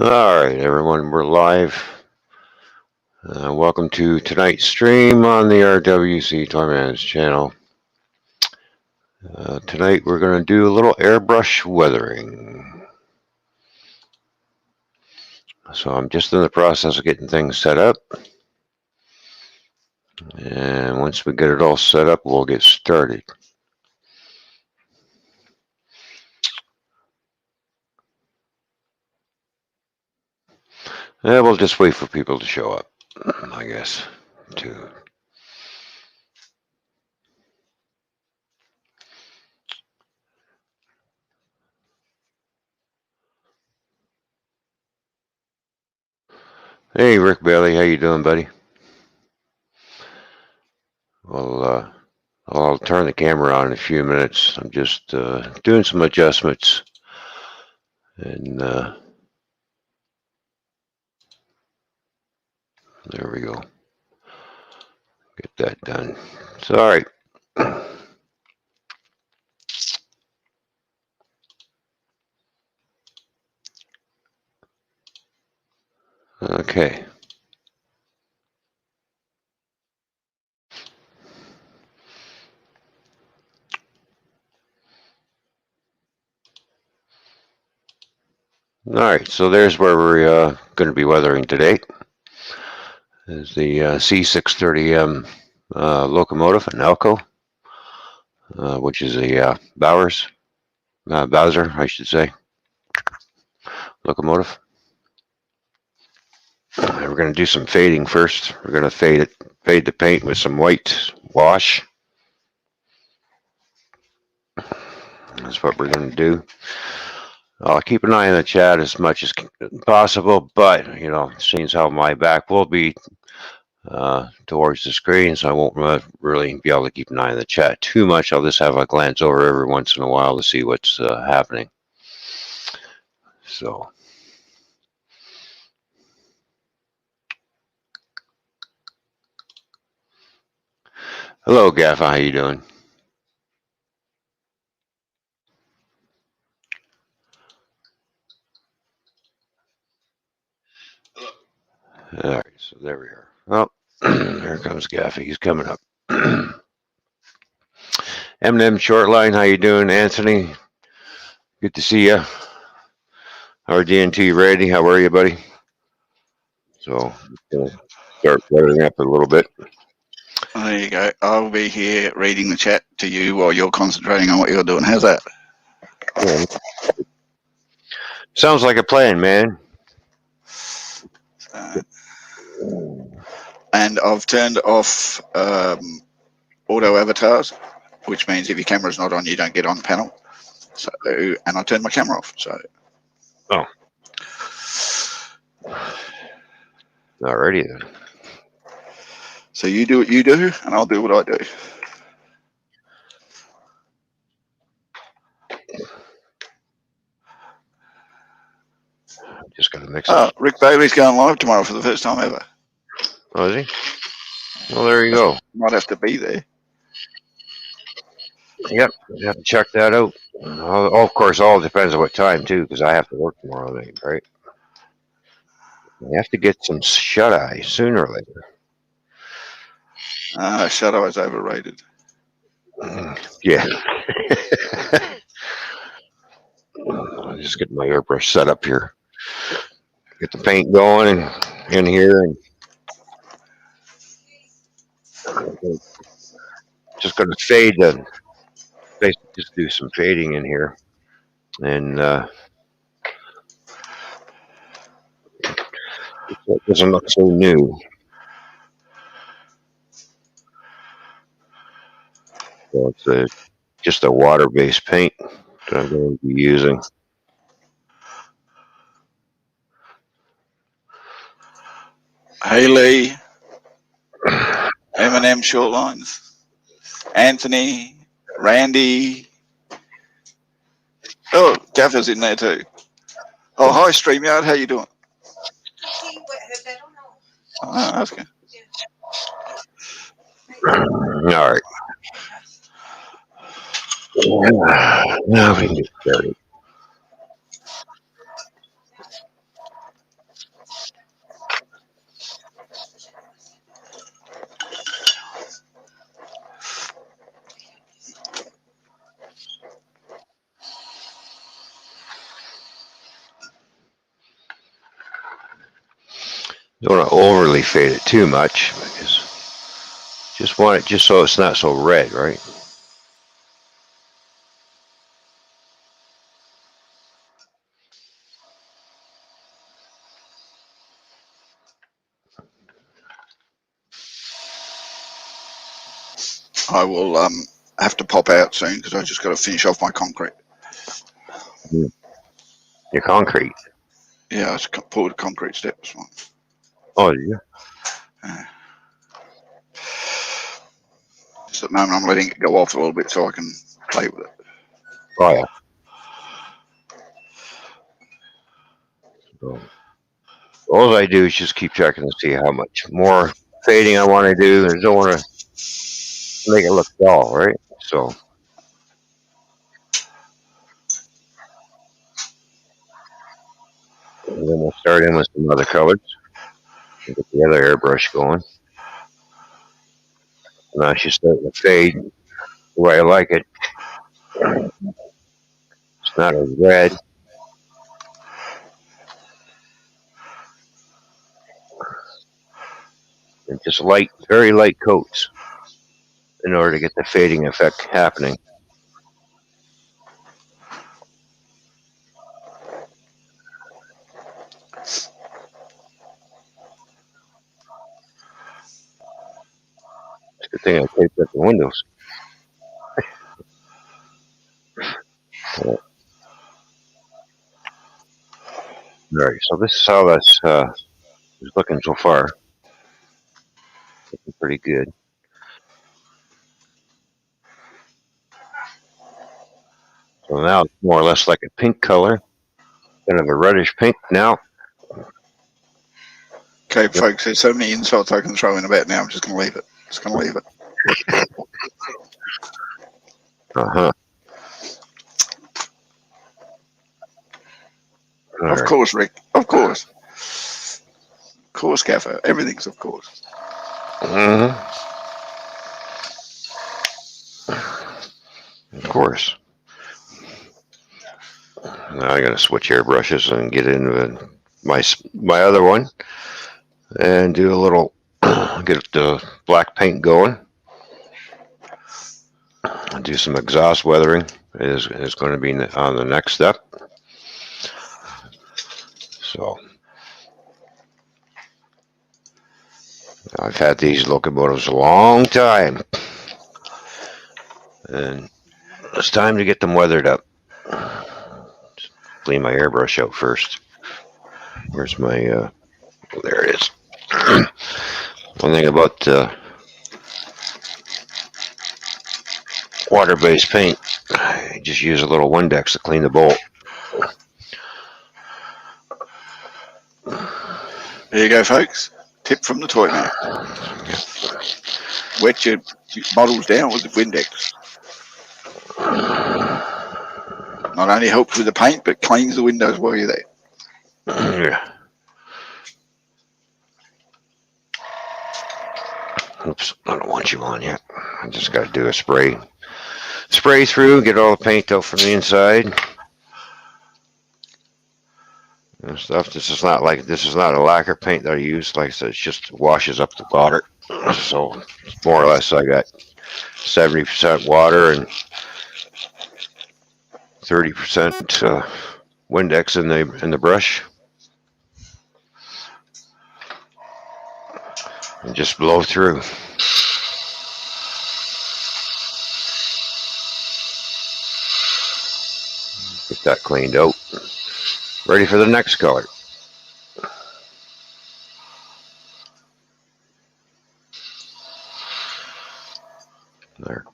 All right, everyone, we're live. Welcome to tonight's stream on the RWC Toyman's channel. Tonight we're going to do a little airbrush weathering. So I'm just in the process of getting things set up. And once we get it all set up, we'll get started. And we'll just wait for people to show up, I guess, too. Hey, Rick Bailey, how you doing, buddy? Well, I'll turn the camera on in a few minutes. I'm just doing some adjustments. And there we go. Get that done. Sorry. Okay. All right, so there's where we're going to be weathering today. Is the C630M locomotive, an Alco, which is a Bowser, I should say, locomotive. We're going to do some fading first. We're going to fade the paint with some white wash. That's what we're going to do. I'll keep an eye on the chat as much as possible, but seeing how my back will be towards the screen, so I won't really be able to keep an eye on the chat too much. I'll just have a glance over every once in a while to see what's happening. So, hello, Gaffa. How you doing? All right, so there we are. Well, here comes Gaffa. He's coming up. M&M Shortline, how you doing, Anthony? Good to see you. RDNT ready? How are you, buddy? So, gonna start weathering up a little bit. There you go. I'll be here reading the chat to you while you're concentrating on what you're doing. How's that? Yeah. Sounds like a plan, man. And I've turned off auto avatars, which means if your camera's not on, you don't get on the panel. So, and I turned my camera off. So. Oh. Alrighty then. So you do what you do, and I'll do what I do. Just gotta mix it. Rick Bailey's going live tomorrow for the first time ever. Oh, is he? Well, there you go. Might have to be there. Yep, you have to check that out. Of course, all depends on what time too, because I have to work tomorrow night, right? You have to get some shut eye sooner or later. Shut eye is overrated. Yeah. I'm just getting my airbrush set up here. Get the paint going and in here, and just going to fade the. Basically, just do some fading in here, and it doesn't look so new. So it's just a water-based paint that I'm going to be using. Hey Lee, M&M Shortlines, Anthony, Randy. Oh, Gaffer's in there too. Oh, hi StreamYard, how you doing? Oh, that's good. All right. Now we can get started. Don't want to overly fade it too much because just want it just so it's not so red, right? I will have to pop out soon because I just got to finish off my concrete. Your concrete. Yeah, I just poured concrete steps. Oh, yeah. Just at the moment, I'm letting it go off a little bit so I can play with it. Oh, yeah. So, all I do is just keep checking to see how much more fading I want to do. I don't want to make it look dull, right? So, and then we'll start in with some other colors. Get the other airbrush going. And I should start with fade the way I like it. It's not as red. And just light, very light coats in order to get the fading effect happening. It's a good thing I taped up the windows. All right, so this is how that's looking so far. Looking pretty good. So now it's more or less like a pink color, kind of a reddish pink now. Okay, folks, there's so many insults I can throw in about now. I'm just going to leave it. Just going to leave it. Uh-huh. Of course, Rick. Of course. Of course, Gaffer. Everything's of course. Mm-hmm. Of course. Now I got to switch airbrushes and get into my other one and do a little get the black paint going. Do some exhaust weathering is going to be on the next step. So I've had these locomotives a long time, and it's time to get them weathered up. Clean my airbrush out first. Where's my there it is. One thing about water-based paint, I just use a little Windex to clean the bolt. There you go, folks. Tip from the toy man. Wet your models down with the Windex. Not only helps with the paint, but cleans the windows while you're there. Yeah. Oops, I don't want you on yet. I just got to do a spray through, get all the paint out from the inside and stuff. This is not a lacquer paint that I use. Like I said, it just washes up the water. So more or less, I got 70% water and 30% Windex in the brush, and just blow through. Get that cleaned out. Ready for the next color. There.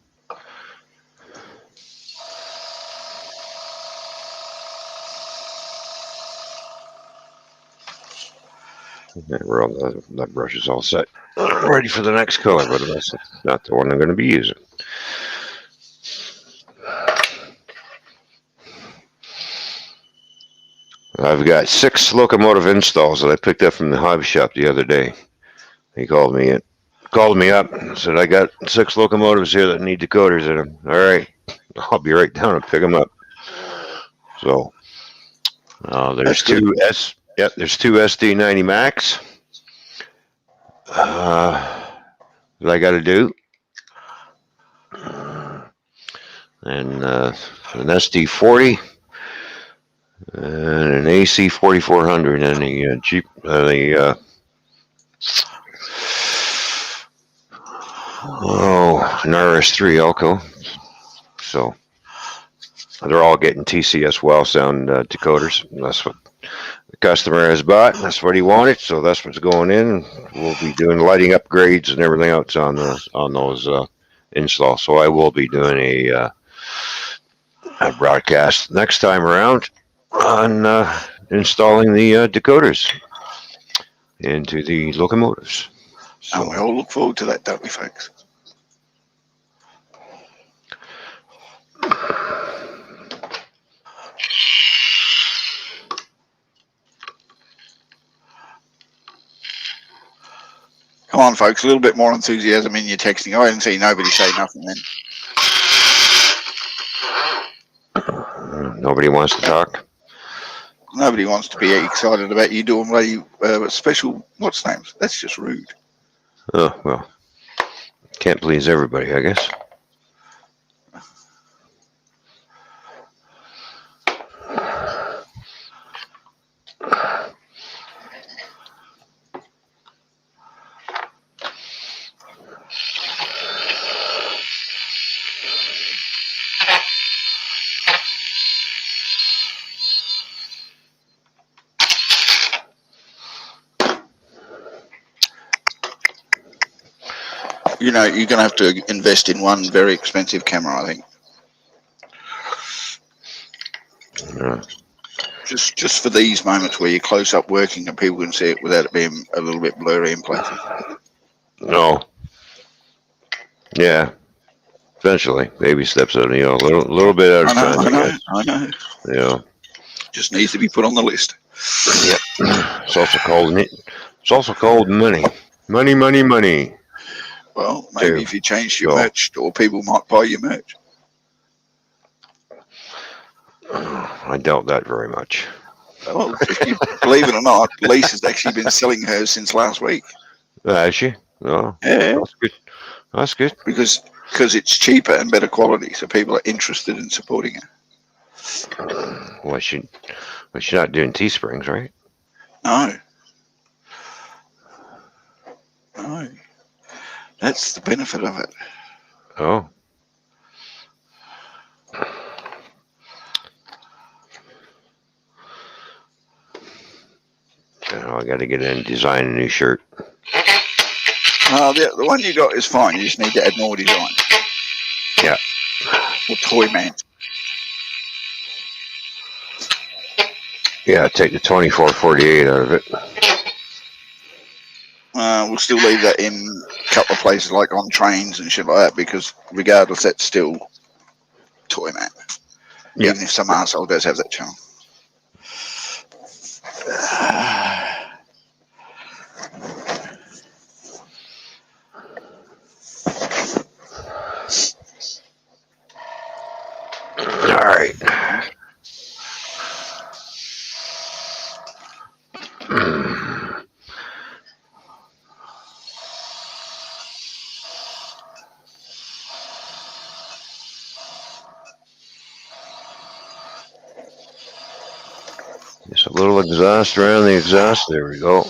We're on that brush is all set. Ready for the next color, but that's not the one I'm going to be using. I've got 6 locomotive installs that I picked up from the hobby shop the other day. He called me up and said, I got 6 locomotives here that need decoders in them. All right, I'll be right down and pick them up. So there's two SD90 Max What I got to do, and an SD40 and an AC 4400 and the Jeep, an RS3 Alco. So they're all getting TCS well sound decoders. That's what the customer has bought. That's what he wanted. So that's what's going in. We'll be doing lighting upgrades and everything else on those installs. So I will be doing a broadcast next time around on installing the decoders into the locomotives. So, And we all look forward to that, don't we, folks? Come on, folks, a little bit more enthusiasm in your texting. I didn't see nobody say nothing then. Nobody wants to talk. Nobody wants to be excited about you doing bloody special what's names. That's just rude. Oh, well, can't please everybody, I guess. You know, you're going to have to invest in one very expensive camera, I think. Yeah. Just for these moments where you're close up working and people can see it without it being a little bit blurry in places. No. Yeah. Eventually, baby steps at a little bit at a time. I know. Yeah. Just needs to be put on the list. Yep. It's also called money. Money. Well, maybe if you changed your merch store, people might buy your merch. I doubt that very much. Well, if you believe it or not, Lisa's actually been selling hers since last week. Has she? Oh, yeah. That's good. Because it's cheaper and better quality, so people are interested in supporting it. Well, she's not doing Teesprings, right? No. That's the benefit of it. Oh. I got to get in and design a new shirt. The one you got is fine. You just need to add more design. Yeah. Or Toy Man. Yeah, take the 2448 out of it. We'll still leave that in a couple of places like on trains and shit like that because regardless, that's still Toy Man. Yeah. Even if some arsehole does have that channel. All right. Just a little exhaust around the exhaust. There we go.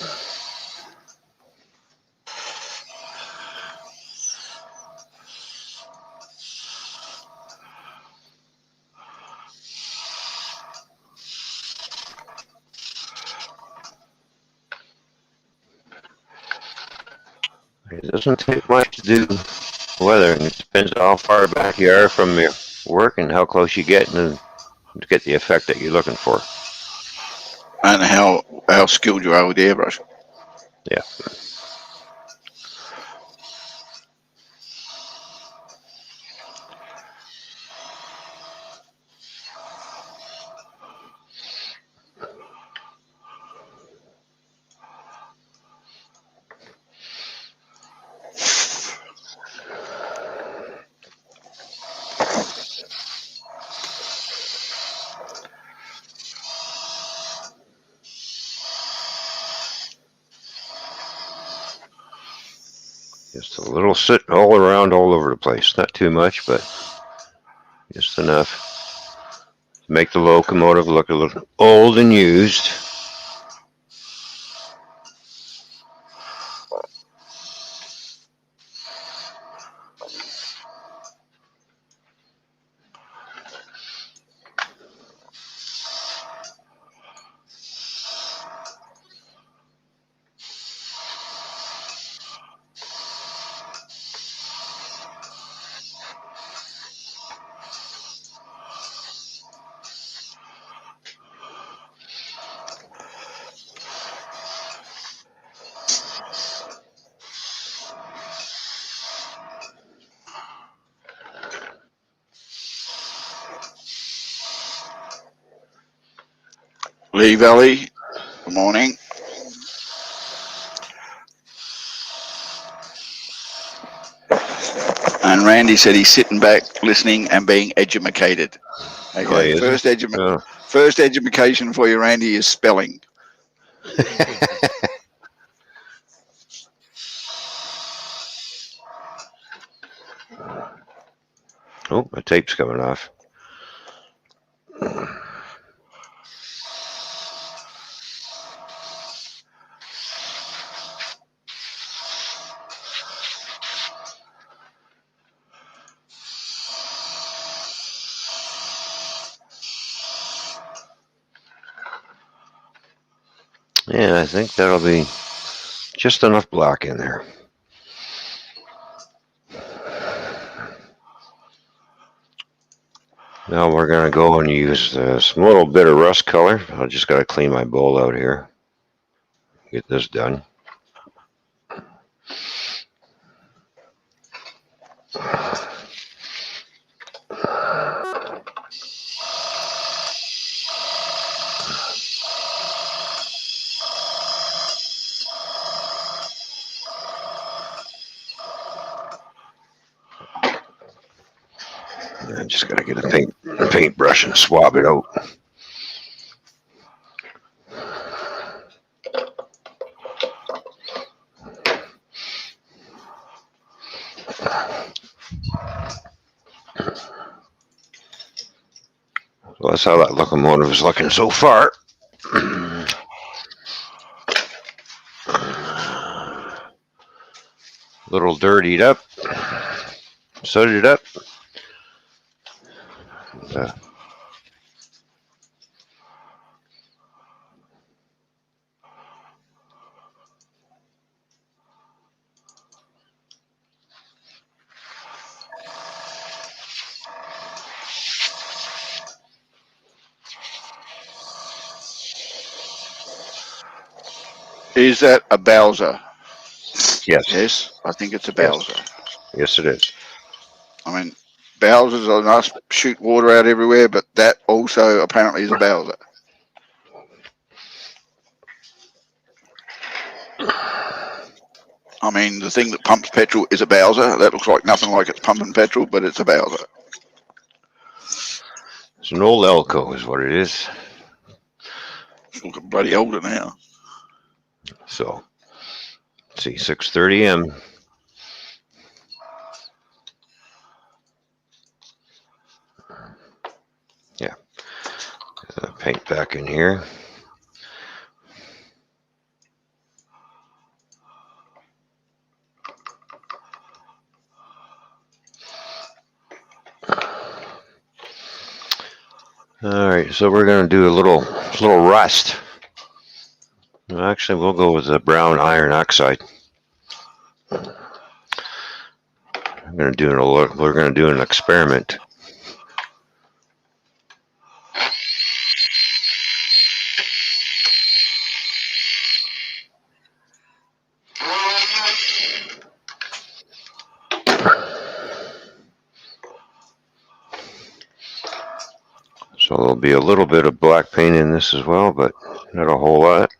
It doesn't take much to do weather, and it depends how far back you are from your work and how close you get to get the effect that you're looking for. And how skilled you are with the airbrush. Yeah. Just a little sit all around, all over the place. Not too much, but just enough to make the locomotive look a little old and used. Lee Valley, good morning. And Randy said he's sitting back, listening, and being edumacated. Okay, first education for you, Randy, is spelling. Oh, my tape's coming off. Yeah, I think that'll be just enough black in there. Now we're going to go and use some little bit of rust color. I just got to clean my bowl out here. Get this done. I just got to get a paintbrush and swab it out. So that's how that locomotive is looking so far. Little dirtied up, sodded up. Is that a Bowser? Yes. Yes, I think it's a Bowser. Yes, it is. I mean, Bowsers are nice, shoot water out everywhere, but that also apparently is a Bowser. I mean, the thing that pumps petrol is a Bowser. That looks like nothing like it's pumping petrol, but it's a Bowser. It's an old Alco is what it is. It's looking bloody older now. So, let's see, 630M. Yeah. Paint back in here. All right, so we're going to do a little rust. Actually, we'll go with the brown iron oxide. We're going to do an experiment. So there'll be a little bit of black paint in this as well, but not a whole lot.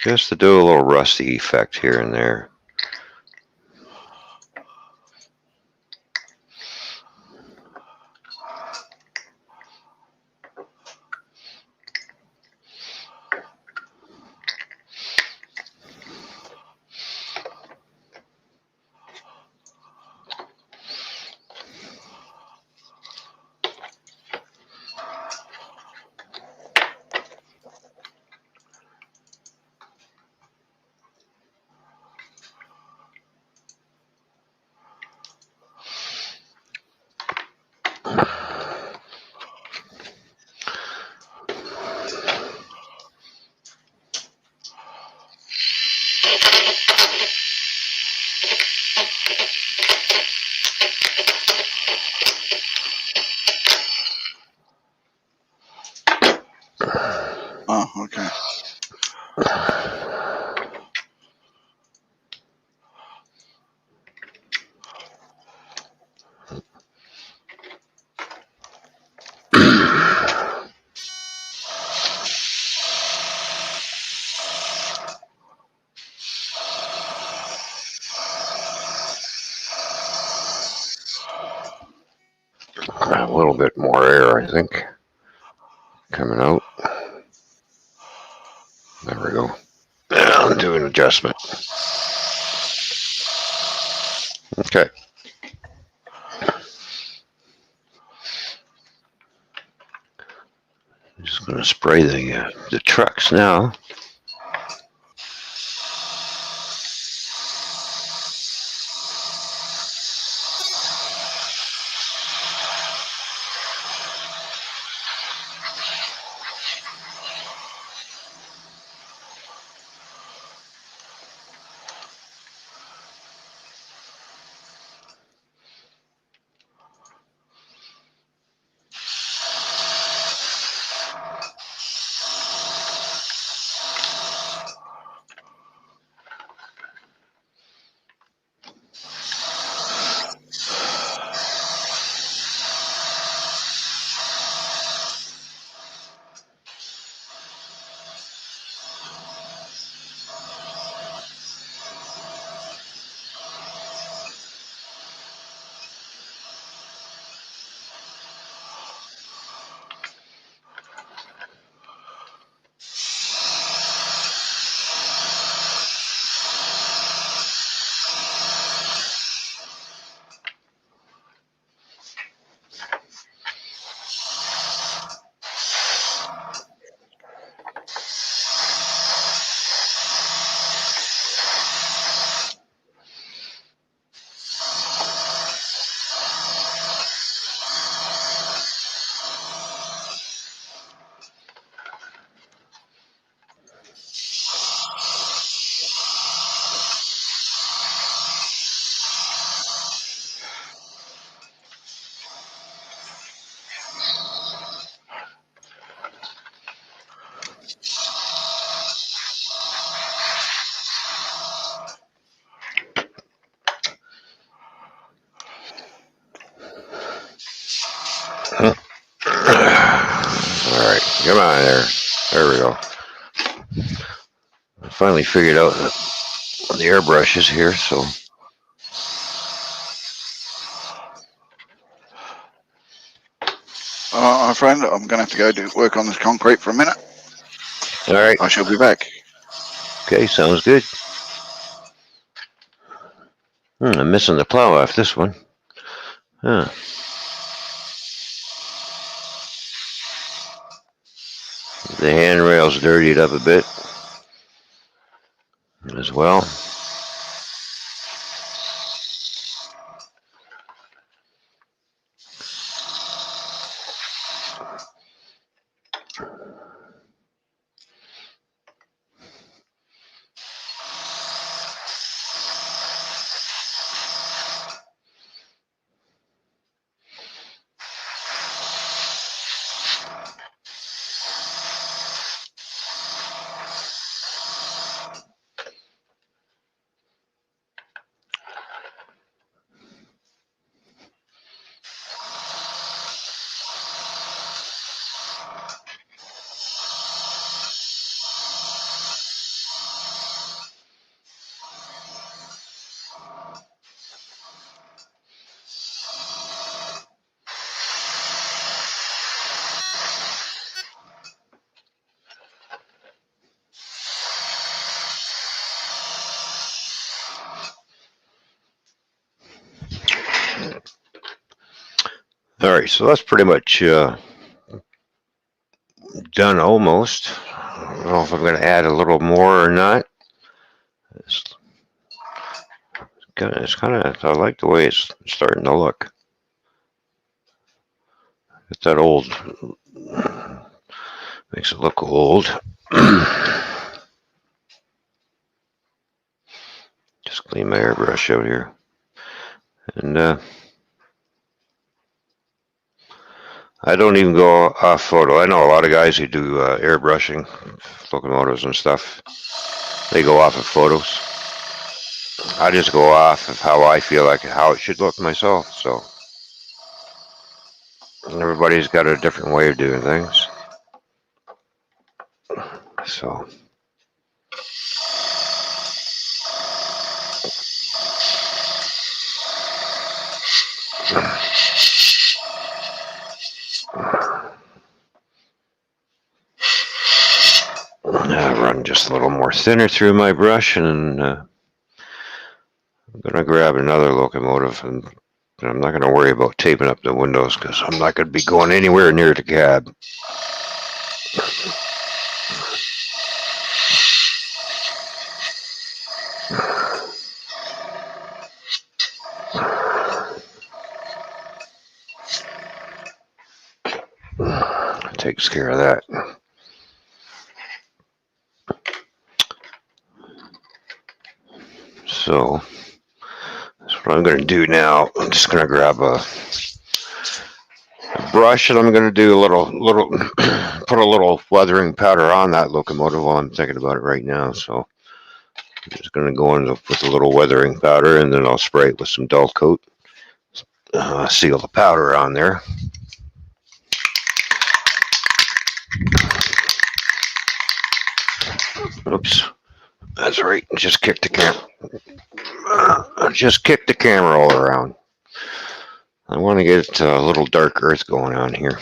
Just to do a little rusty effect here and there. Oh, okay. A little bit more air, I think, coming out. There we go. I'll do an adjustment. Okay. I'm just going to spray the trucks now. All right, come on there. There we go. I finally figured out that the airbrush is here, so. My friend, I'm going to have to go do work on this concrete for a minute. All right. I shall be back. Okay, sounds good. I'm missing the plow off this one. Huh. The handrail's dirtied up a bit as well. All right, so that's pretty much done almost. I don't know if I'm going to add a little more or not. It's kind of, I like the way it's starting to look. It's that old, makes it look old. Just clean my airbrush out here. And I don't even go off photo. I know a lot of guys who do airbrushing, locomotives and stuff. They go off of photos. I just go off of how I feel like how it should look myself. So everybody's got a different way of doing things. So I run just a little more thinner through my brush, and I'm going to grab another locomotive, and I'm not going to worry about taping up the windows because I'm not going to be going anywhere near the cab. Takes care of that. So that's what I'm going to do now. I'm just going to grab a brush, and I'm going to do a little put a little weathering powder on that locomotive while I'm thinking about it right now. So I'm just going to go in with a little weathering powder, and then I'll spray it with some dull coat. Seal the powder on there. Oops, that's right. Just kick the camera. Just kick the camera all around. I want to get a little dark earth going on here.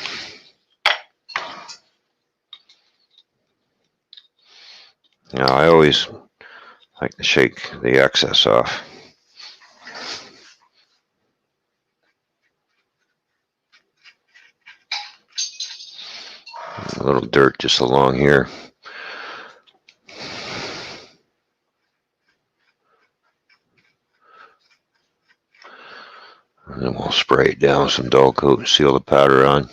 Now I always like to shake the excess off. A little dirt just along here. And then we'll spray it down with some dull coat and seal the powder on.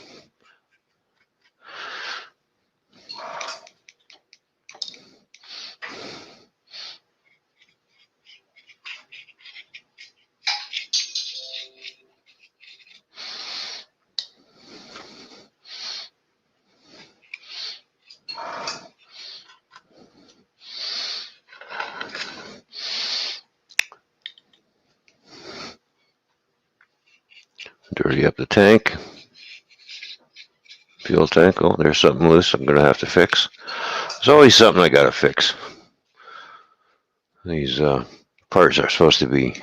Dirty up the tank. Fuel tank. Oh, there's something loose I'm going to have to fix. There's always something I got to fix. These parts are supposed to be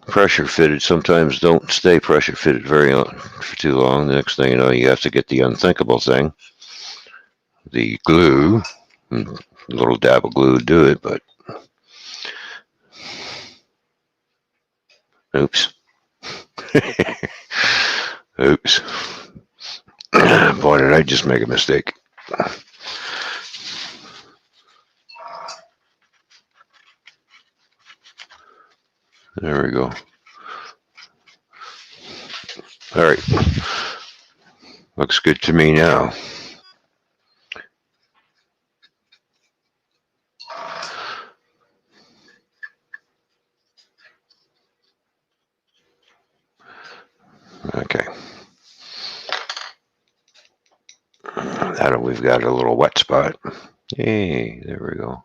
pressure fitted. Sometimes don't stay pressure fitted for too long. The next thing you know, you have to get the unthinkable thing. The glue. A little dab of glue to do it, but oops. Oops. Boy, did I just make a mistake. There we go. All right. Looks good to me now. Okay. Now we've got a little wet spot. Yay, there we go.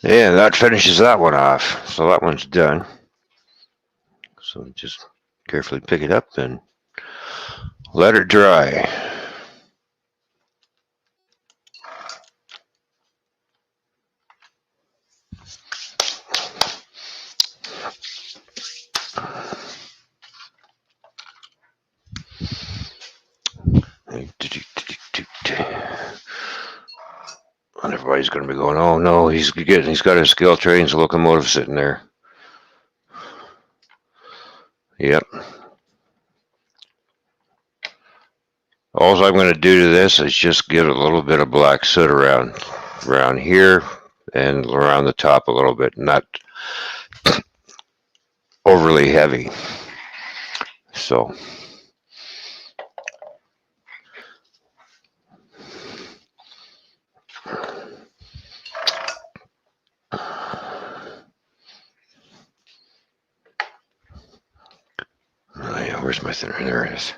Yeah, that finishes that one off. So that one's done. So just carefully pick it up and let it dry. And everybody's going to be going, oh no, he's got his skill trains locomotive sitting there. Yep. All I'm going to do to this is just get a little bit of black soot around here and around the top a little bit, not overly heavy. So oh yeah, where's my thinner? There it is.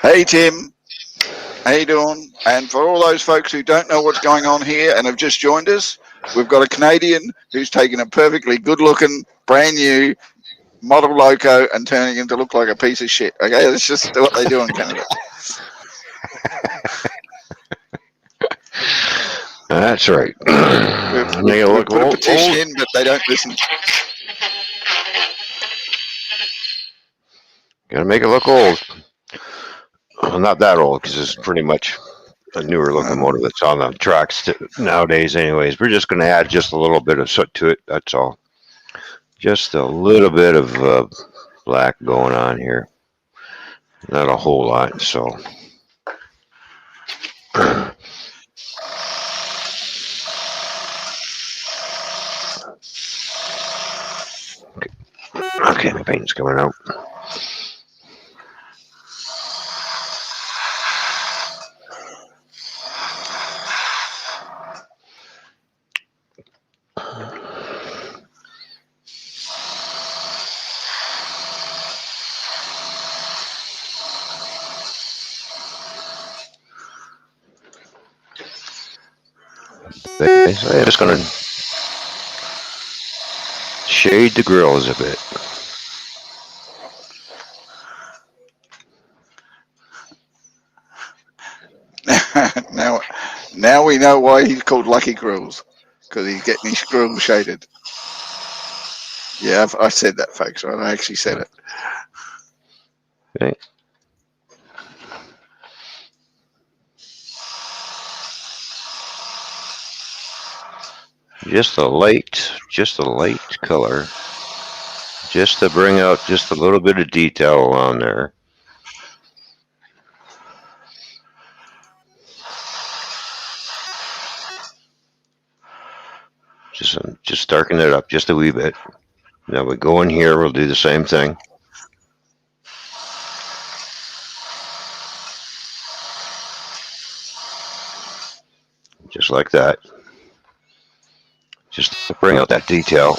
Hey Tim, how you doing? And for all those folks who don't know what's going on here and have just joined us, we've got a Canadian who's taken a perfectly good-looking, brand new model loco and turning him to look like a piece of shit. Okay, that's just what they do in Canada. That's right. We put a petition in, but they don't listen. Gotta make it look old. Well, not that old, because it's pretty much a newer locomotive that's on the tracks nowadays anyways. We're just going to add just a little bit of soot to it, that's all. Just a little bit of black going on here. Not a whole lot, so. Okay, my paint's coming out. So I'm just going to shade the grills a bit. Now we know why he's called Lucky Grills, because he's getting his grill shaded. Yeah, I said that, folks. Right? I actually said it. Okay. Just a light color, just to bring out just a little bit of detail on there. Just darken it up just a wee bit. Now we go in here, we'll do the same thing. Just like that. Just to bring out that detail.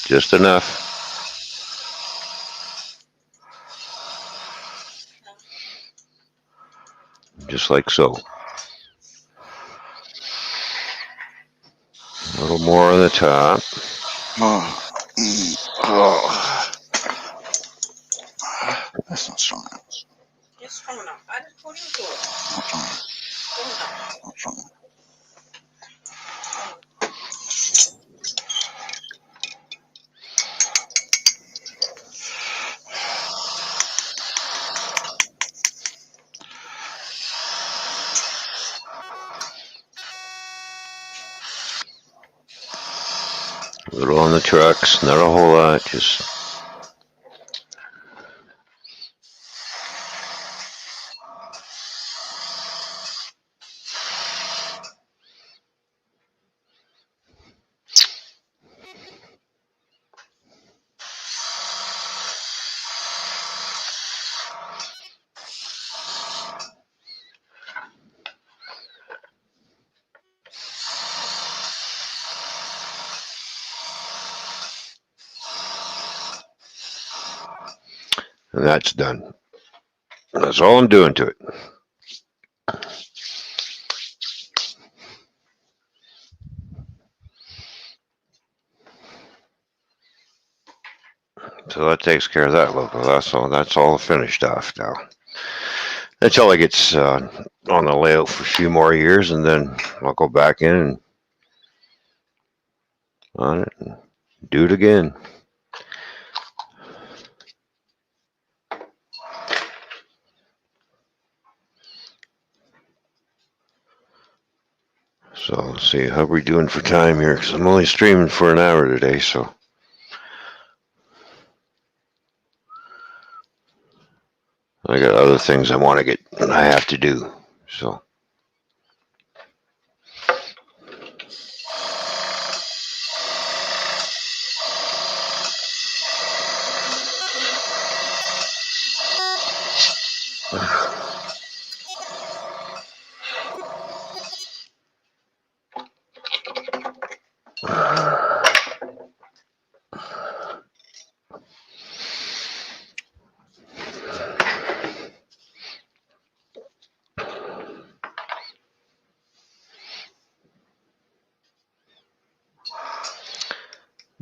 Just enough. Just like so. A little more on the top. That's not strong enough. It's strong enough. I just put into it. Not strong enough. Strong enough. Not strong enough. A little on the trucks, not a whole lot, just And that's done. That's all I'm doing to it. So that takes care of that logo. That's all finished off now. Until it gets on the layout for a few more years, and then I'll go back in and on it and do it again. So let's see how we doing for time here, because I'm only streaming for an hour today. So I got other things I have to do. So.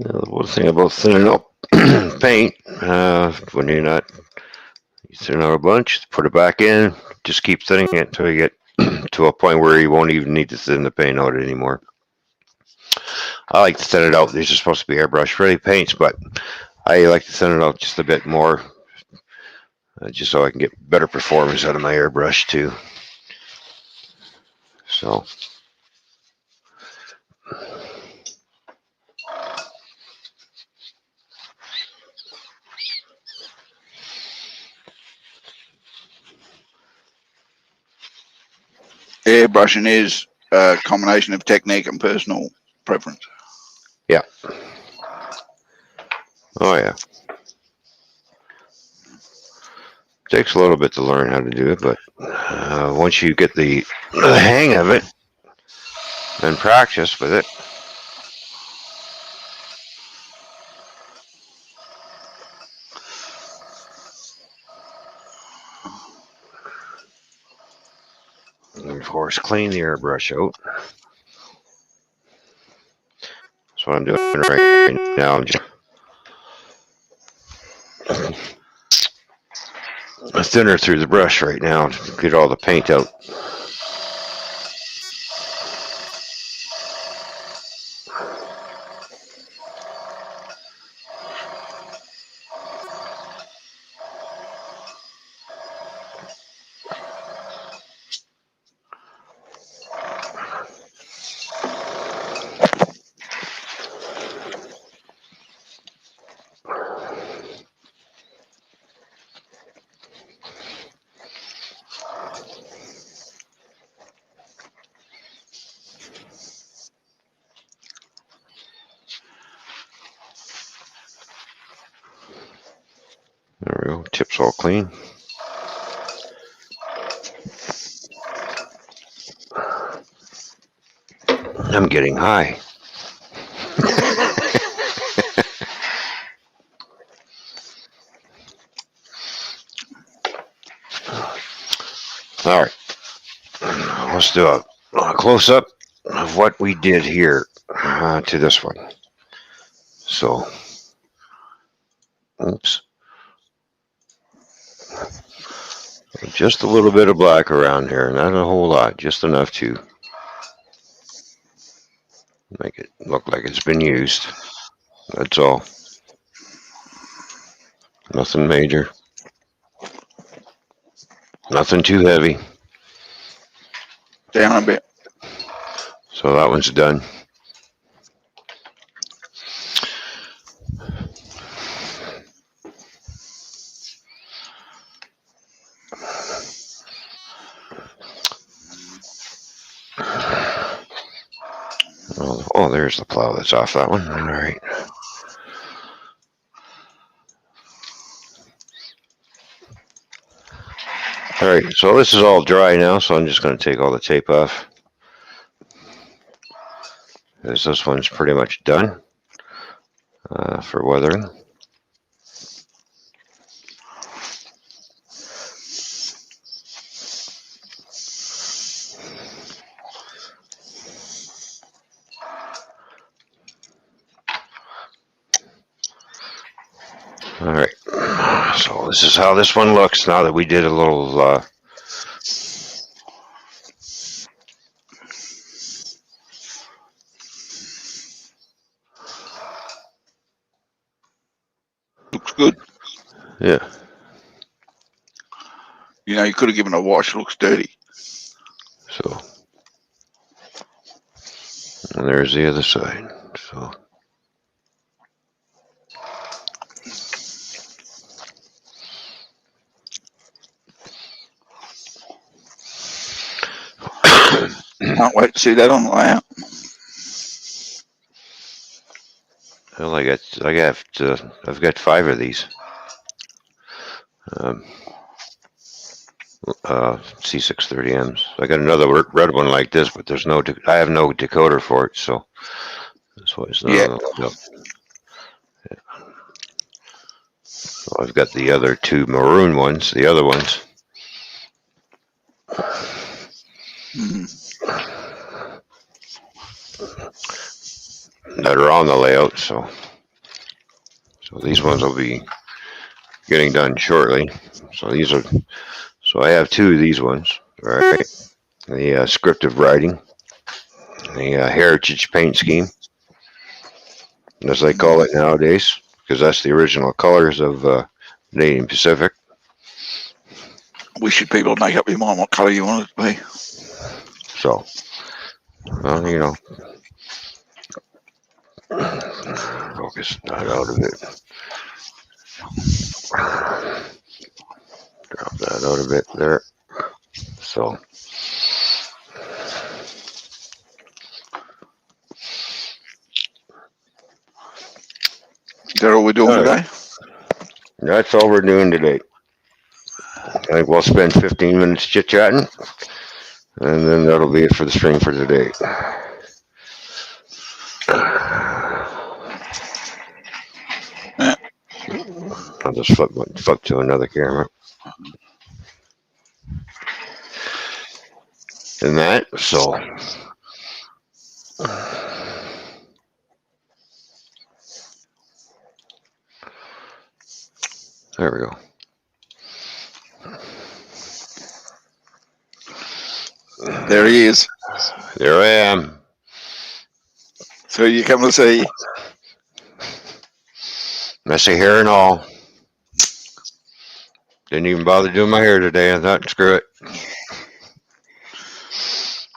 The one thing about thinning out paint, when you're not you thin out a bunch, put it back in, just keep thinning it until you get to a point where you won't even need to thin the paint out anymore. I like to thin it out. These are supposed to be airbrush ready paints, but I like to thin it out just a bit more, just so I can get better performance out of my airbrush too. So. Airbrushing is a combination of technique and personal preference. Yeah. Oh yeah. Takes a little bit to learn how to do it, but once you get the hang of it and practice with it, and of course clean the airbrush out. That's what I'm doing right now. I'm just a thinner through the brush right now to get all the paint out. There we go. Tip's all clean. I'm getting high. All right. Let's do a close up of what we did here to this one. So, oops. Just a little bit of black around here, not a whole lot, just enough to make it look like it's been used. That's all. Nothing major. Nothing too heavy. Down a bit. So that one's done. Oh, there's the plow that's off that one. All right. All right, so this is all dry now, so I'm just going to take all the tape off. Because this one's pretty much done for weathering. All right. So this is how this one looks now that we did a little. Looks good. Yeah. You know, you could have given it a wash. It looks dirty. So. And there's the other side. So. Can't wait to see that on the layout. Well, I've got 5 of these. C630Ms. I got another red one like this, but there's no. I have no decoder for it, so that's why it's not. Yeah. No. Yeah. So I've got the other 2 maroon ones. The other ones. That are on the layout, so these ones will be getting done shortly. So I have 2 of these ones, right? The scriptive writing, the heritage paint scheme, as they call it nowadays, because that's the original colors of Canadian Pacific. We should people make up your mind what colour you want it to be. So, well, you know, focus that out of it. Drop that out a bit there. So, Is that all we're doing today? That's all we're doing today. I think we'll spend 15 minutes chit-chatting, and then that'll be it for the stream for today. I'll just flip to another camera. And that, so. There we go. There he is. There I am. So you come to see. Messy hair and all. Didn't even bother doing my hair today. I thought, screw it.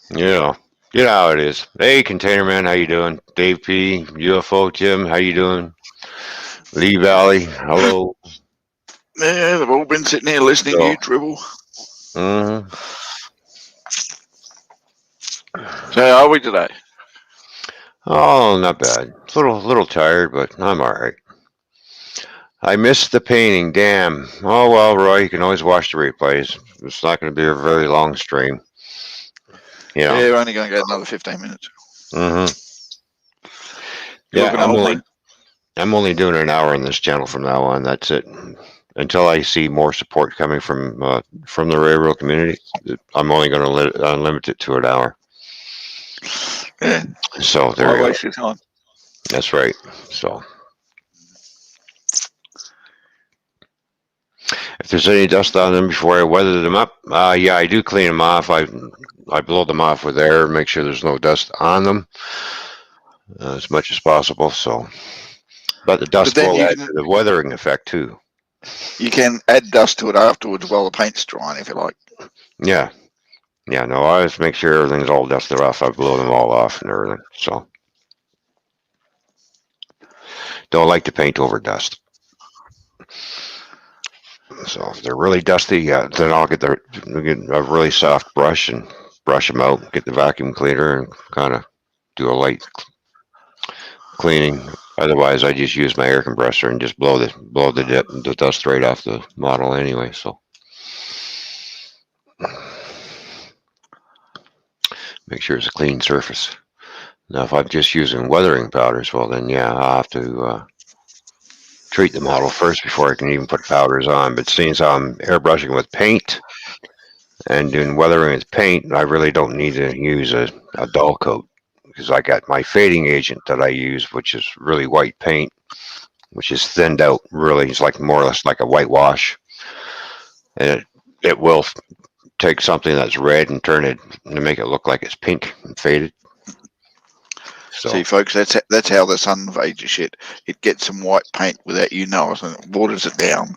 Yeah, you know how it is. Hey, Container Man, how you doing? Dave P, UFO Tim, how you doing? Lee Valley, hello. Yeah, they've all been sitting here listening to you dribble. Mm-hmm. So how are we today? Oh, not bad. A little tired, but I'm all right. I missed the painting. Damn. Oh well, Roy, you can always watch the replays. It's not going to be a very long stream. You know. Yeah, we're only going to go another 15 minutes. Mm-hmm. You're Yeah, I'm only doing an hour on this channel from now on. That's it. Until I see more support coming from the railroad community, I'm only going to limit it to an hour. Yeah. So there you go. Waste your time. That's right. So if there's any dust on them before I weather them up, yeah, I do clean them off. I blow them off with air, make sure there's no dust on them as much as possible. So, but the dust will add to the weathering effect too. You can add dust to it afterwards while the paint's drying, if you like. Yeah. Yeah, no, I always make sure everything's all dusted off. I blow them all off and everything. So, don't like to paint over dust. So if they're really dusty, then I'll get a really soft brush and brush them out. Get the vacuum cleaner and kind of do a light cleaning. Otherwise, I just use my air compressor and just blow the dust right off the model anyway. So make sure it's a clean surface. Now, if I'm just using weathering powders, well then yeah, I'll have to treat the model first before I can even put powders on. But seeing as I'm airbrushing with paint and doing weathering with paint, I really don't need to use a dull coat because I got my fading agent that I use, which is really white paint, which is thinned out. Really, it's like more or less like a whitewash, and it will take something that's red and turn it and make it look like it's pink and faded. So See, folks, that's how the sun fades your shit. It gets some white paint without you know it, and it waters it down,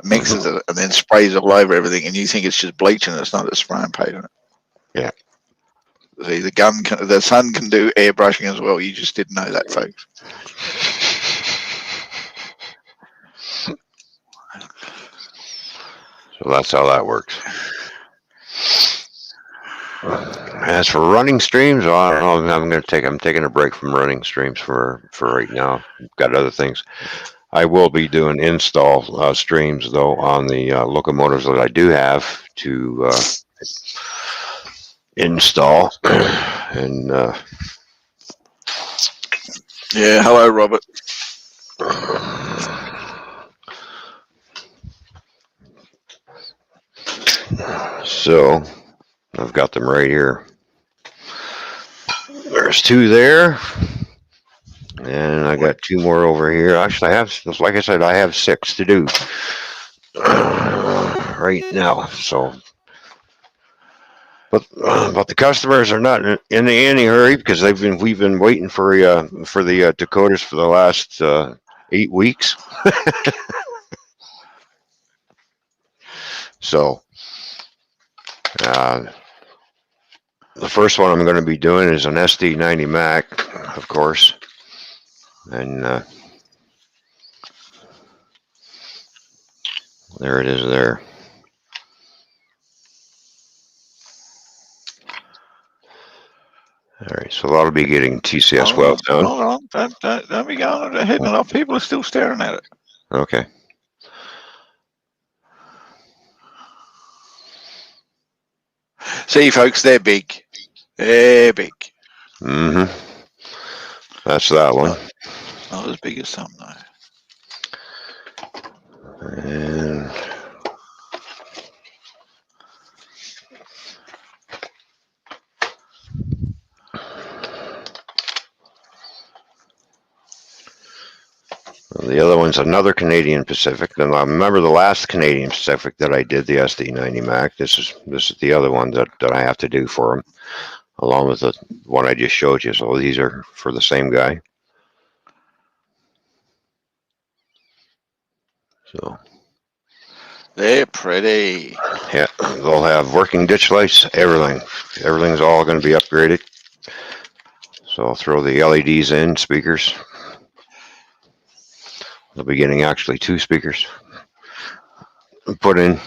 mixes it, and then sprays all over everything, and you think it's just bleach, and it's not. It's spray and paint on it. Yeah. See, the sun can do airbrushing as well. You just didn't know that, folks. So that's how that works. As for running streams, well, I don't know. I'm taking a break from running streams for right now. Got other things. I will be doing install streams though on the locomotives that I do have to install. And Yeah, hello, Robert. So I've got them right here. There's 2 there. And I got 2 more over here. Actually, I have, like I said, I have 6 to do right now. So, but the customers are not in any hurry because we've been waiting for the Dakotas for the last 8 weeks. So, the first one I'm going to be doing is an SD90 Mac, of course, and there it is there. All right, so that'll be getting TCS well sound. Hold on, don't be going ahead and off. People are still staring at it. Okay. See, folks, they're big. They're big. Mm-hmm. That's that one. Not as big as some, though. And the other one's another Canadian Pacific. And I remember the last Canadian Pacific that I did, the SD90 Mac. This is the other one that I have to do for him, along with the one I just showed you. So these are for the same guy. So they're pretty. Yeah, they'll have working ditch lights, everything. Everything's all going to be upgraded. So I'll throw the LEDs in, speakers. They'll be getting actually 2 speakers put in.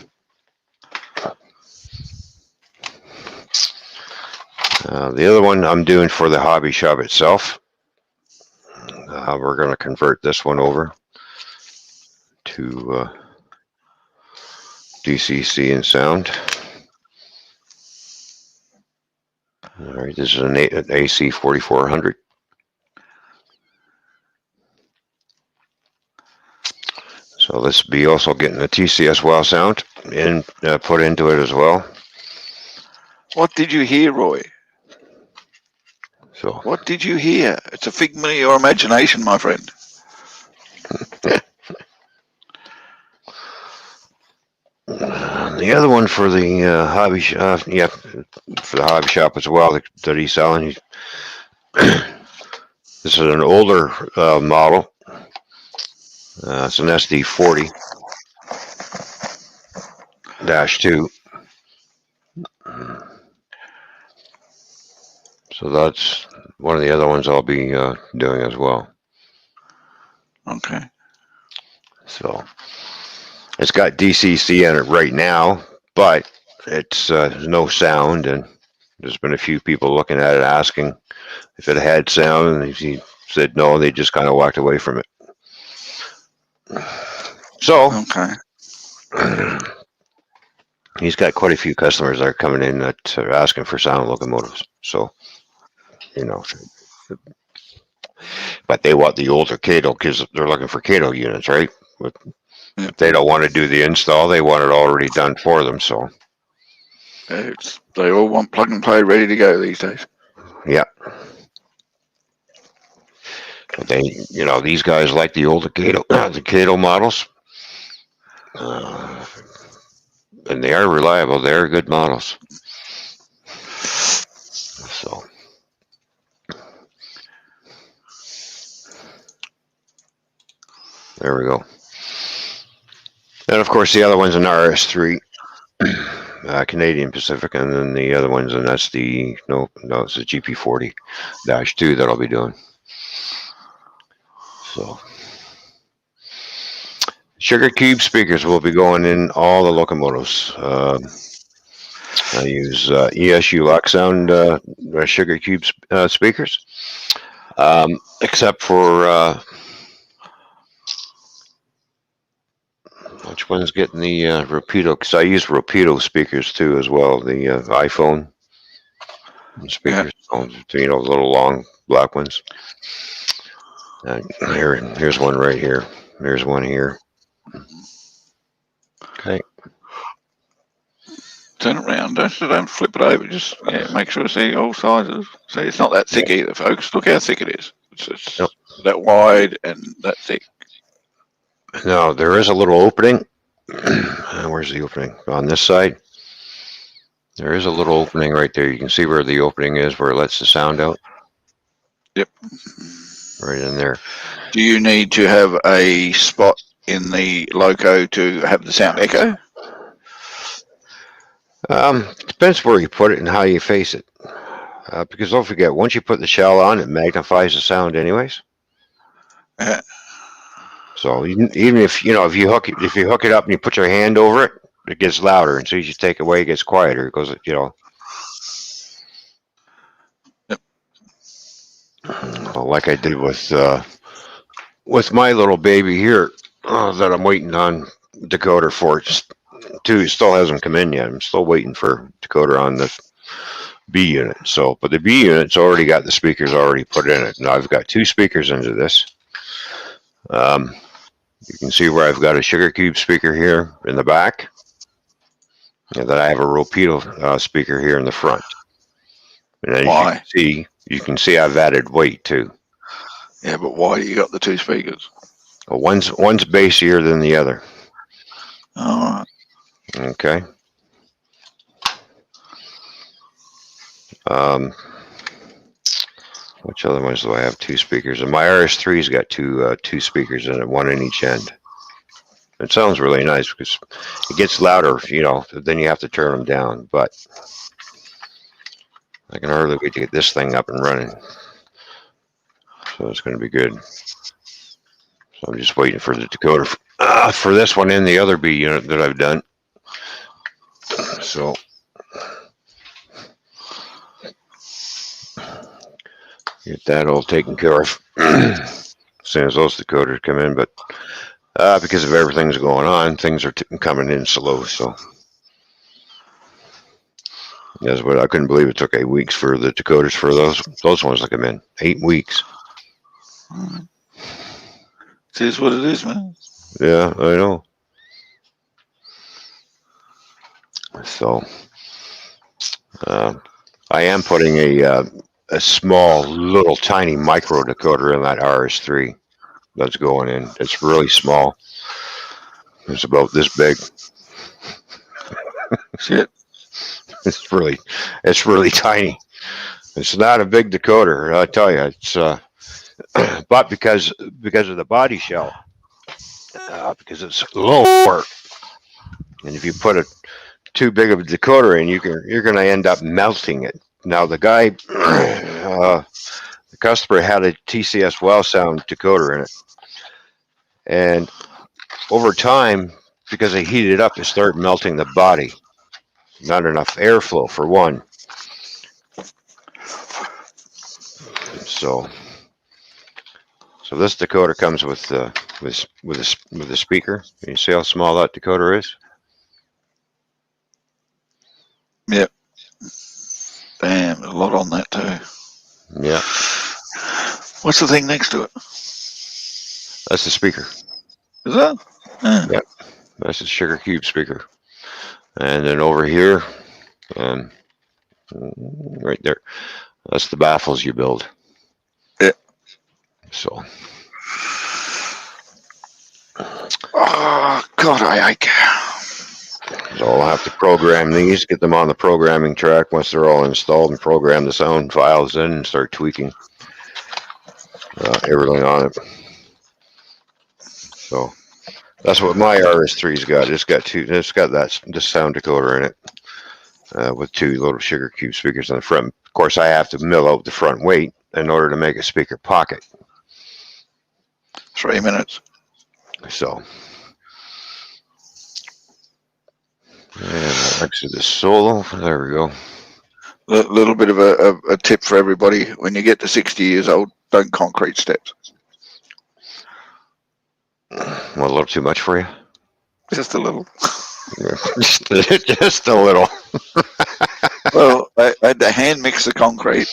The other one I'm doing for the hobby shop itself. We're going to convert this one over to DCC and sound. All right, this is an AC 4400. So this will be also getting a TCS well sound put into it as well. What did you hear, Roy? So what did you hear? It's a figment of your imagination, my friend. The other one for the hobby shop, for the hobby shop as well that he's selling. This is an older model. It's an SD40-2. So that's one of the other ones I'll be doing as well. Okay. So it's got DCC in it right now, but it's no sound, and there's been a few people looking at it asking if it had sound, and he said no. They just kind of walked away from it. So okay. He's got quite a few customers that are coming in that are asking for sound locomotives. So, but they want the older Cato because they're looking for Cato units, right? But if they don't want to do the install, they want it already done for them. So they all want plug and play ready to go these days. Yeah. They, these guys like the old Kato models, and they are reliable. They are good models. So there we go. And of course, the other one's an RS3, Canadian Pacific, and then the other one's, and that's the it's the GP40-2 that I'll be doing. So. Sugar Cube speakers will be going in all the locomotives. I use ESU Lock Sound Sugar Cube speakers, except for which one's getting the Rapido? Because I use Rapido speakers too as well. The iPhone speakers, the little long black ones. Here's one right here. There's one here. Okay. Turn it around. Don't flip it over. Just make sure to see all sizes. See, it's not that thick either, folks. Look how thick it is. It's that wide and that thick. Now, there is a little opening. Where's the opening? On this side. There is a little opening right there. You can see where the opening is, where it lets the sound out. Yep. Right in there. Do you need to have a spot in the loco to have the sound echo? Depends where you put it and how you face it. Because don't forget, once you put the shell on, it magnifies the sound anyways. So even if if you hook it up and you put your hand over it, it gets louder. And as soon as you take it away, it gets quieter. It goes, Yep. Like I did with my little baby here that I'm waiting on decoder for. It still hasn't come in yet. I'm still waiting for decoder on the B unit. So, but the B unit's already got the speakers already put in it. Now I've got 2 speakers into this. You can see where I've got a Sugar Cube speaker here in the back, and then I have a Rapido speaker here in the front. And as you can see I've added weight too. Yeah, but why do you got the 2 speakers? Well, one's bassier than the other. All right. Okay. Which other ones do I have 2 speakers? And my RS3's got two speakers in it, one in each end. It sounds really nice because it gets louder, then you have to turn them down. But I can hardly wait to get this thing up and running. So it's going to be good. So I'm just waiting for the decoder for this one in the other B unit that I've done. So get that all taken care of as soon as those decoders come in. But because of everything's going on, things are coming in slow. So that's what I couldn't believe. It took 8 weeks for the decoders for those ones to come in. 8 weeks. It is what it is, man. Yeah, I know. So I am putting a small, little, tiny micro decoder in that RS3 that's going in. It's really small. It's about this big. Shit. It's really tiny. It's not a big decoder, I tell you. It's but because of the body shell, because it's lower, and if you put it too big of a decoder in, you're going to end up melting it. Now the guy, the customer had a TCS well sound decoder in it, and over time, because they heated it up, it started melting the body. Not enough airflow for one. So this decoder comes with a speaker. Can you see how small that decoder is? Yep. Damn, a lot on that too. Yeah. What's the thing next to it? That's the speaker. Is that? Yeah. Yep. That's the Sugar Cube speaker. And then over here, right there, that's the baffles you build. Yeah. So, Oh, God, I ache. so I'll have to program these, get them on the programming track once they're all installed, and program the sound files in and start tweaking everything on it. So that's what my RS3's got. It's got this sound decoder in it with 2 little sugar cube speakers on the front. Of course, I have to mill out the front weight in order to make a speaker pocket. 3 minutes. So, and exit the solo. There we go. A little bit of a tip for everybody. When you get to 60 years old, don't concrete steps. Well, a little too much for you? Just a little. Just a little. Well, I had to hand mix the concrete,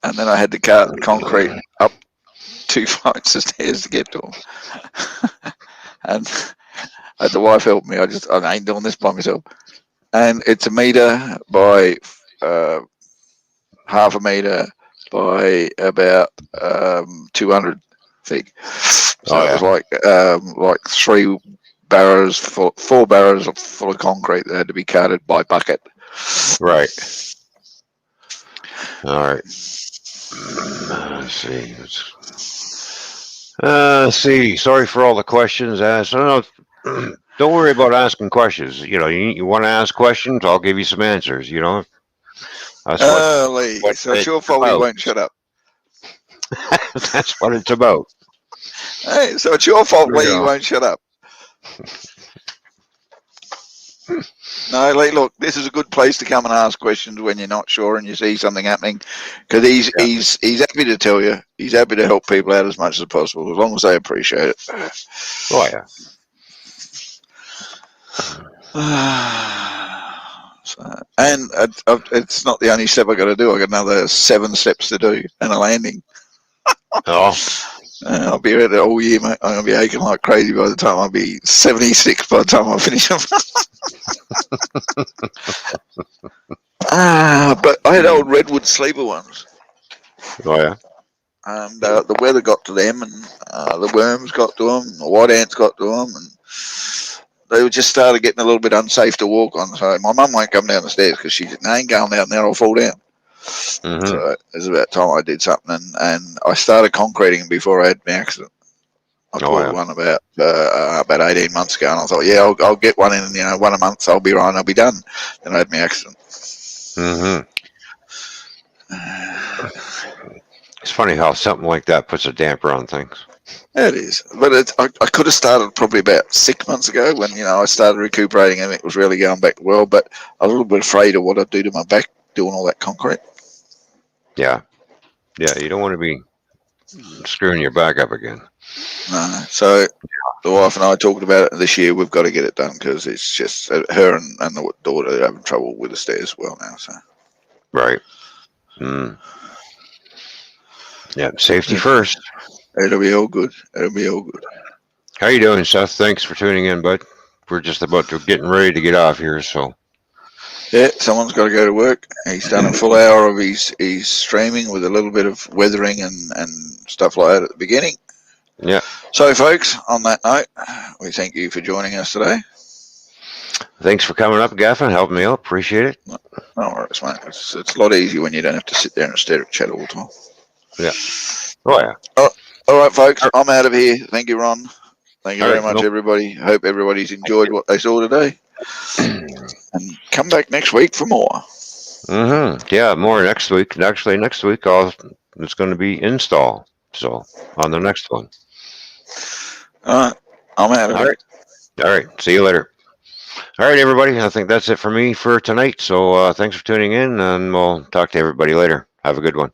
and then I had to cart the concrete up 2 flights of stairs to get to them. And I had the wife help me. I ain't doing this by myself. And it's a meter by half a meter by about 200 thick. So it was like 4 barrows full of concrete that had to be carted by bucket. Right. All right. Let's see. See. Sorry for all the questions. So no, don't worry about asking questions. You know, you want to ask questions, I'll give you some answers. You know. That's Lee, so it's your fault he won't shut up. That's what it's about. Hey, so it's your fault Lee won't shut up. No, Lee, look, this is a good place to come and ask questions when you're not sure and you see something happening, because he's happy to tell you. He's happy to help people out as much as possible, as long as they appreciate it. Oh yeah. And it's not the only step I got to do. I got another 7 steps to do and a landing. Oh. I'll be at it all year, mate. I'm gonna be aching like crazy by the time I'll be 76 by the time I finish them. But I had old redwood sleeper ones. Oh yeah. And the weather got to them, and the worms got to them, the white ants got to them, and they just started getting a little bit unsafe to walk on. So my mum won't come down the stairs because she said, I ain't going down there, I'll fall down. Mm-hmm. So it was about time I did something, and I started concreting before I had my accident. I bought one about 18 months ago, and I thought, yeah, I'll get one in, 1 a month, I'll be right, I'll be done. Then I had my accident. Mm-hmm. It's funny how something like that puts a damper on things. It is, but I could have started probably about 6 months ago when I started recuperating and it was really going back well. But I was a little bit afraid of what I'd do to my back doing all that concrete. Yeah, you don't want to be screwing your back up again. No, so the wife and I talked about it this year. We've got to get it done because it's just her and the daughter are having trouble with the stairs well now. So right. Mm. Yeah, safety first. It'll be all good. It'll be all good. How you doing, Seth? Thanks for tuning in, bud. We're just about to getting ready to get off here, so. Yeah, someone's got to go to work. He's done a full hour of his streaming with a little bit of weathering and stuff like that at the beginning. Yeah. So, folks, on that note, we thank you for joining us today. Thanks for coming up, Gaffin, helping me out. Appreciate it. No worries, mate. It's a lot easier when you don't have to sit there and stare at chat all the time. Yeah. Oh, yeah. All right, folks, I'm out of here. Thank you, Ron. Thank you very much, everybody. Hope everybody's enjoyed what they saw today. And come back next week for more. Mm-hmm. Yeah, more next week. Actually, next week it's going to be install. So on the next one. All right, I'm out of here. All right. See you later. All right, everybody. I think that's it for me for tonight. So thanks for tuning in, and we'll talk to everybody later. Have a good one.